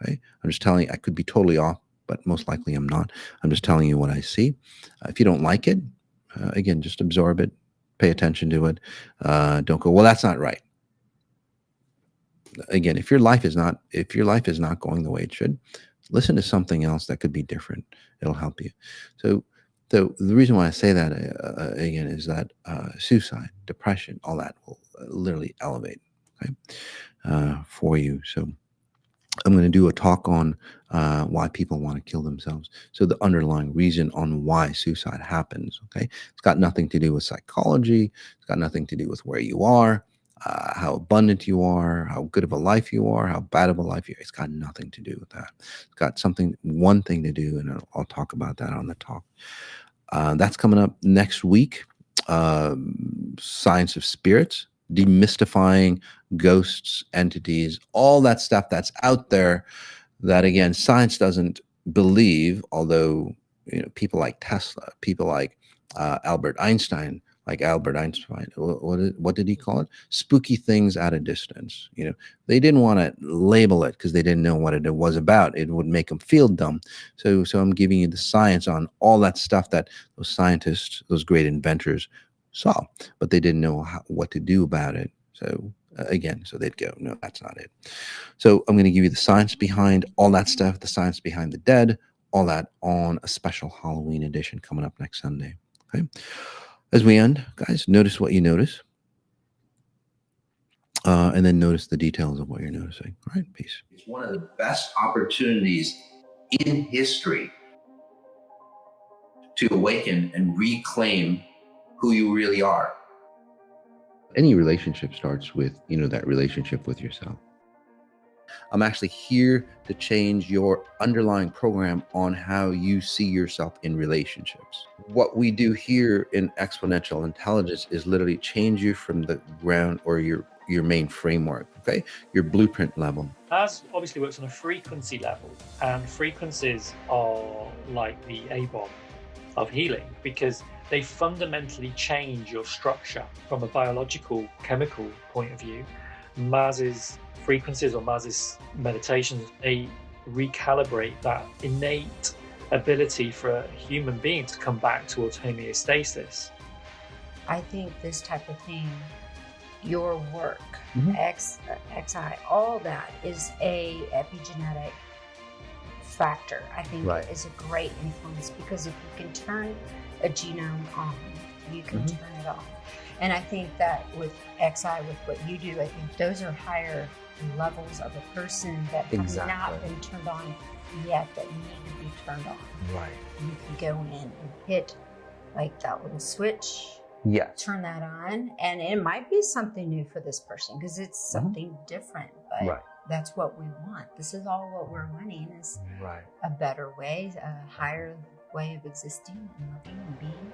Okay, I'm just telling you, I could be totally off, but most likely I'm not. I'm just telling you what I see. If you don't like it, again, just absorb it, pay attention to it. Don't go, well, that's not right. Again, if your life is not going the way it should, listen to something else that could be different. It'll help you. So the reason why I say that again is that suicide, depression, all that will literally elevate, okay, for you. So I'm going to do a talk on why people want to kill themselves. So the underlying reason on why suicide happens, okay? It's got nothing to do with psychology. It's got nothing to do with where you are, how abundant you are, how good of a life you are, how bad of a life you are. It's got nothing to do with that. It's got one thing to do, and I'll talk about that on the talk. That's coming up next week. Science of spirits, demystifying ghosts, entities, all that stuff that's out there that, again, science doesn't believe, although, people like Tesla, people like Albert Einstein, what did he call it? Spooky things at a distance. They didn't want to label it because they didn't know what it was about. It would make them feel dumb. So I'm giving you the science on all that stuff that those scientists, those great inventors saw, but they didn't know what to do about it. So again, so they'd go, no, that's not it. So I'm going to give you the science behind all that stuff, the science behind the dead, all that on a special Halloween edition coming up next Sunday. Okay. As we end, guys, notice what you notice. And then notice the details of what you're noticing. All right, peace. It's one of the best opportunities in history to awaken and reclaim who you really are. Any relationship starts with, that relationship with yourself. I'm actually here to change your underlying program on how you see yourself in relationships. What we do here in Xponential Intelligence is literally change you from the ground, or your main framework, okay? Your blueprint level. As obviously works on a frequency level, and frequencies are like the A-bomb of healing, because they fundamentally change your structure from a biological, chemical point of view. Maz's frequencies, or Maz's meditations, they recalibrate that innate ability for a human being to come back towards homeostasis. I think this type of thing, your work, XI, all that is a epigenetic factor. I think it is a great influence, because if you can turn a genome on, you can turn it off. And I think that with XI, with what you do, I think those are higher levels of a person that have not been turned on yet, that need to be turned on. Right. You can go in and hit like that little switch. Yes. Turn that on, and it might be something new for this person, because it's something different, but that's what we want. This is all what we're wanting, is a better way, a higher way of existing and living and being.